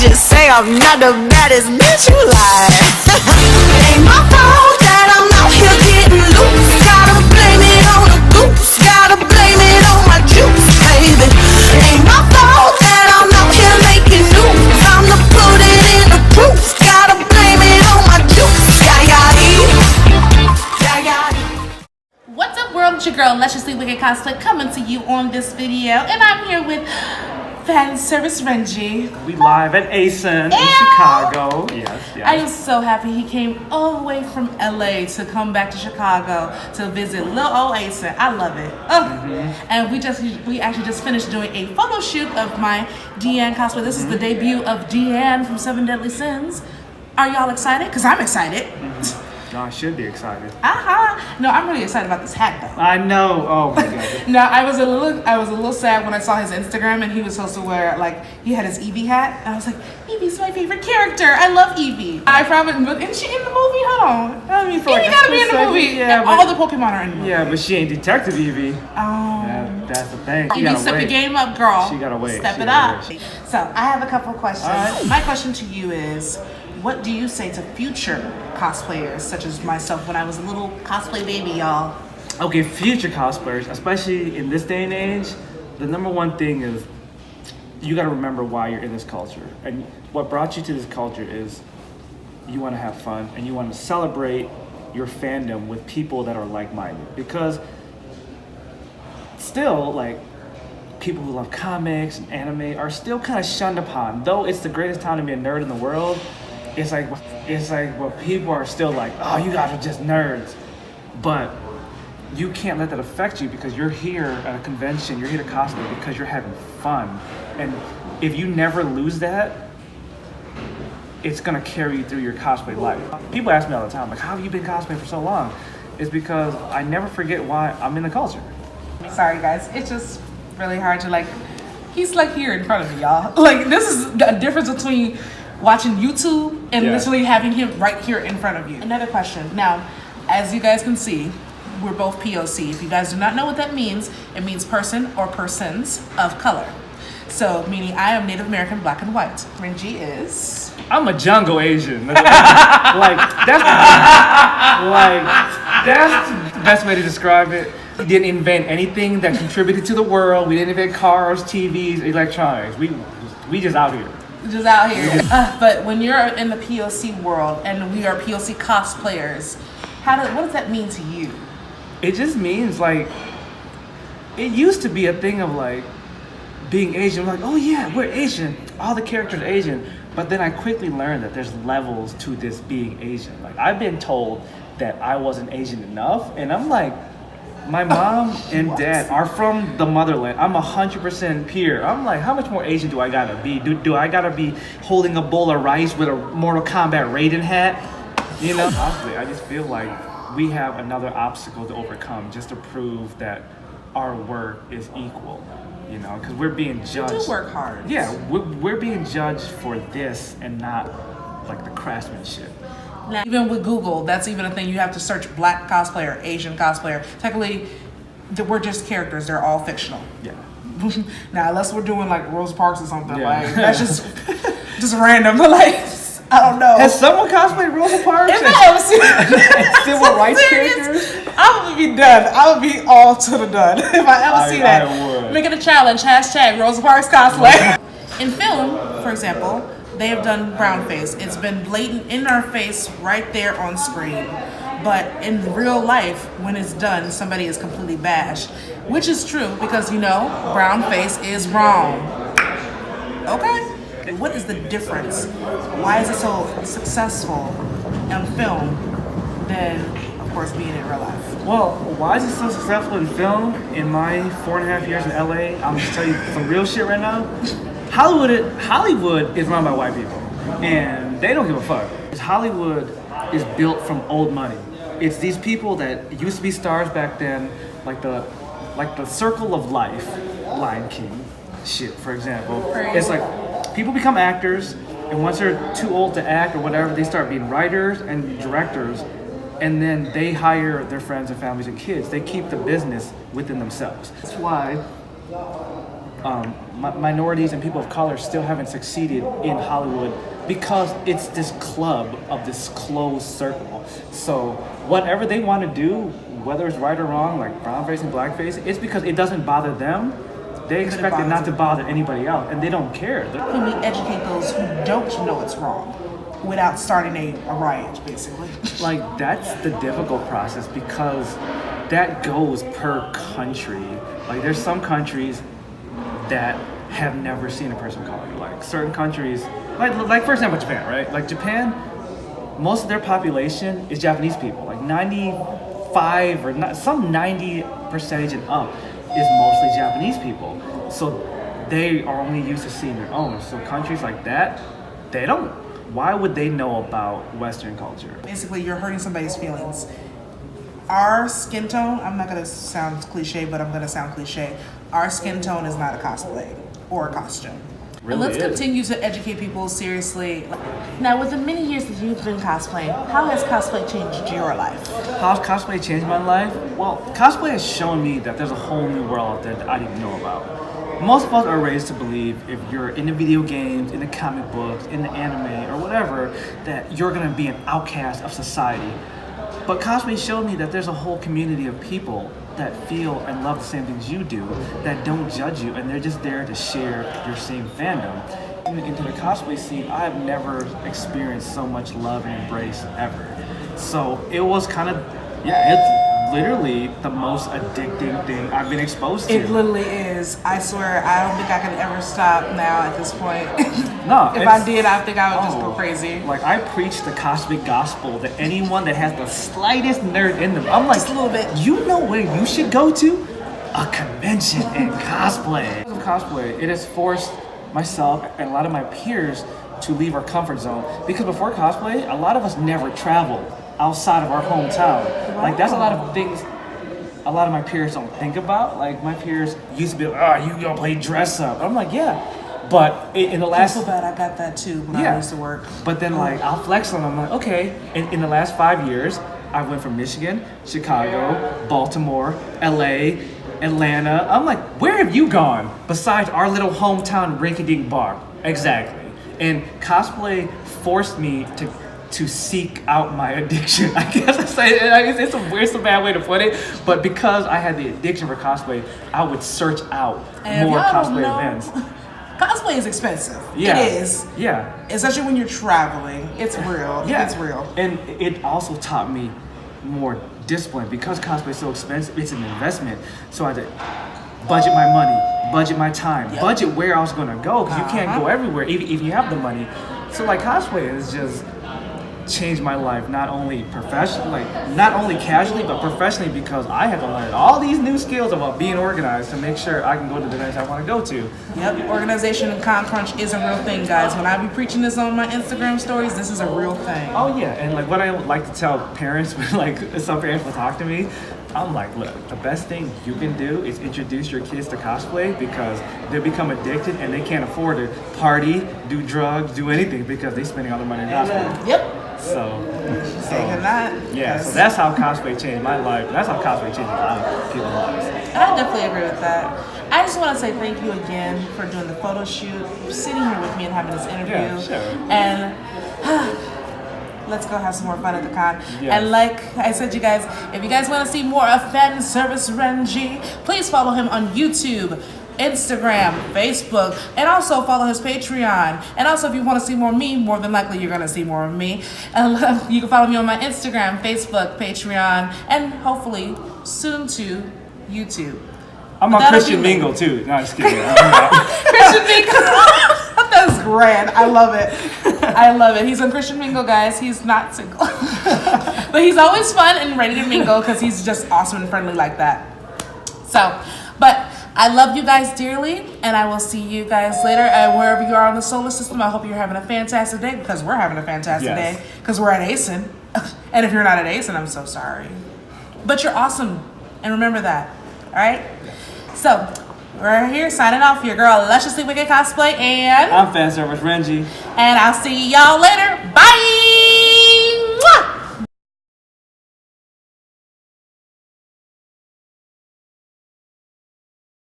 just say I'm not the baddest bitch you like. Ain't my fault that I'm out here getting loose. Gotta blame it on the goose. Gotta blame it on my juice, baby. Ain't my fault that I'm out here making news. I'm the put it in the proof. Gotta blame it on my juice. What's up, world? It's your girl Lusciously Wicked Cosplay coming to you on this video, and I'm here with FanService Renji. We live at acen in Chicago. Yes. I am so happy he came all the way from LA to come back to Chicago to visit little old acen. I love it. And we actually just finished doing a photo shoot of my Deanne cosplay. This is the debut of Deanne from Seven Deadly Sins. Are y'all excited? Because I'm excited. No, I should be excited. No, I'm really excited about this hat though. I know. Oh my god. No, I was a little sad when I saw his Instagram and he was supposed to wear, like, he had his Evie hat, and I was like, Evie's my favorite character. I love Evie. I promise. Isn't she in the movie? Hold on. I mean, Evie gotta be in the movie. Yeah, all the Pokemon are in the movie. Yeah, but she ain't Detective Evie. Oh. That's the thing. Evie, step your game up, girl. She gotta wait. Step it up. So I have a couple questions. My question to you is, what do you say to future cosplayers, such as myself when I was a little cosplay baby, y'all? Okay, future cosplayers, especially in this day and age, the number one thing is you got to remember why you're in this culture. And what brought you to this culture is you want to have fun and you want to celebrate your fandom with people that are like-minded. Because still, like, people who love comics and anime are still kind of shunned upon. Though it's the greatest time to be a nerd in the world, it's like what people are still like, oh, you guys are just nerds. But you can't let that affect you because you're here at a convention, you're here to cosplay because you're having fun. And if you never lose that, it's gonna carry you through your cosplay life. People ask me all the time, like, how have you been cosplaying for so long? It's because I never forget why I'm in the culture. Sorry guys, it's just really hard to, like, he's like here in front of me, y'all. Like, this is the difference between watching YouTube and literally having him right here in front of you. Another question. Now, as you guys can see, we're both POC. If you guys do not know what that means, it means person or persons of color. So, meaning I am Native American, black and white. Renji is? I'm a jungle Asian. That's the best way to describe it. We didn't invent anything that contributed to the world. We didn't invent cars, TVs, electronics. We just out here. Just out here. But when you're in the POC world and we are POC cosplayers, what does that mean to you? It just means, like, it used to be a thing of, like, being Asian. Like, oh yeah, we're Asian. All the characters are Asian. But then I quickly learned that there's levels to this being Asian. Like, I've been told that I wasn't Asian enough, and I'm like, my mom and dad are from the motherland. I'm 100% pure. I'm like, how much more Asian do I gotta be? Do I gotta be holding a bowl of rice with a Mortal Kombat Raiden hat? You know? Honestly, I just feel like we have another obstacle to overcome just to prove that our work is equal. You know, because we're being judged. You do work hard. Yeah, we're being judged for this and not, like, the craftsmanship. Now, even with Google, that's even a thing. You have to search black cosplayer, Asian cosplayer. Technically, we're just characters. They're all fictional. Yeah. Now, unless we're doing, like, Rosa Parks or something, like, that's just random. But, like, I don't know. Has someone cosplayed Rosa Parks? If I ever see civil rights characters? I would be done. I would be all to the done if I ever see that. I would. Make it a challenge. # Rosa Parks cosplay. In film, for example, they have done brown face. It's been blatant in our face right there on screen. But in real life, when it's done, somebody is completely bashed. Which is true because, you know, brown face is wrong. Okay? What is the difference? Why is it so successful on film than, of course, being in real life? Well, why is it so successful in film? In my 4.5 years in LA, I'm just telling you some real shit right now. Hollywood is run by white people, and they don't give a fuck. Hollywood is built from old money. It's these people that used to be stars back then, like the Circle of Life, Lion King, shit, for example. Crazy. It's like people become actors, and once they're too old to act or whatever, they start being writers and directors, and then they hire their friends and families and kids. They keep the business within themselves. That's why minorities and people of color still haven't succeeded in Hollywood because it's this club of this closed circle. So whatever they want to do, whether it's right or wrong, like brown face and black face, it's because it doesn't bother them. They expect it not to bother anybody else, and they don't care. How can we educate those who don't know it's wrong without starting a riot, basically? Like, that's the difficult process because that goes per country. Like, there's some countries that have never seen a person of color. Like, certain countries, like for example, Japan, right? Like, Japan, most of their population is Japanese people. Like, 95 or not, some 90% and up is mostly Japanese people. So they are only used to seeing their own. So countries like that, they don't. Why would they know about Western culture? Basically, you're hurting somebody's feelings. Our skin tone, I'm not gonna sound cliche, but I'm gonna sound cliche. Our skin tone is not a cosplay or a costume. Really And let's is. continue to educate people seriously. Now, with the many years that you've been cosplaying, how has cosplay changed your life? How's cosplay changed my life? Well, cosplay has shown me that there's a whole new world out there that I didn't know about. Most of us are raised to believe if you're in the video games, in the comic books, in the anime, or whatever, that you're gonna be an outcast of society. But cosplay showed me that there's a whole community of people that feel and love the same things you do, that don't judge you, and they're just there to share your same fandom. Into the cosplay scene, I have never experienced so much love and embrace ever. So it was kind of, it's literally the most addicting thing I've been exposed to. It literally is. I swear, I don't think I can ever stop now at this point. No, if I did, I think I would just go crazy. Like, I preach the cosmic gospel to anyone that has the slightest nerd in them. I'm like, Just a little bit. You know where you should go to? A convention and cosplay. Because of cosplay, it has forced myself and a lot of my peers to leave our comfort zone. Because before cosplay, a lot of us never traveled outside of our hometown. Like, that's a lot of things a lot of my peers don't think about. Like, my peers used to be like, you gonna play dress up. I'm like, yeah. But in the last... I feel bad, I got that too when I used to work. But then, like, I'll flex on them. I'm like, okay. In the last 5 years, I went from Michigan, Chicago, Baltimore, LA, Atlanta. I'm like, where have you gone besides our little hometown rinky-dink bar? Exactly. And cosplay forced me to seek out my addiction. I guess it's a bad way to put it, but because I had the addiction for cosplay, I would search out more cosplay events. Cosplay is expensive. Yeah. It is. Yeah. Especially when you're traveling. It's real. Yeah. It's real. And it also taught me more discipline. Because cosplay is so expensive, it's an investment. So I had to budget my money, budget my time, budget where I was gonna go, because you can't go everywhere, even if you have the money. So like, cosplay is just changed my life, not only professionally, not only casually, but professionally, because I had to learn all these new skills about being organized to make sure I can go to the events I want to go to. Yep, organization and con crunch is a real thing, guys. When I be preaching this on my Instagram stories, this is a real thing. Oh yeah, and like what I like to tell parents, when like some parents will talk to me, I'm like, look, the best thing you can do is introduce your kids to cosplay, because they become addicted and they can't afford to party, do drugs, do anything, because they're spending all their money on cosplay. Yep. So Yeah, so that's how cosplay changed my life. That's how cosplay changed a lot of people's lives. I definitely agree with that. I just want to say thank you again for doing the photo shoot, sitting here with me and having this interview. Yeah, sure. And let's go have some more fun at the con. Yes. And like I said, you guys, if you guys want to see more of Fanservicerenji, please follow him on YouTube, Instagram, Facebook, and also follow his Patreon. And also, if you want to see more of me, more than likely you're going to see more of me. And you can follow me on my Instagram, Facebook, Patreon, and hopefully soon to YouTube. I'm on Christian Mingle too. No, just kidding. Christian Mingle. That's grand. I love it. I love it. He's on Christian Mingle, guys. He's not single. But he's always fun and ready to mingle because he's just awesome and friendly like that. So, but I love you guys dearly, and I will see you guys later wherever you are on the solar system. I hope you're having a fantastic day, because we're having a fantastic day, because we're at ACen. And if you're not at ACen, I'm so sorry. But you're awesome, and remember that, all right? So, we're here signing off, your girl Lusciously Wicked Cosplay, and I'm Fanservice Renji. And I'll see y'all later.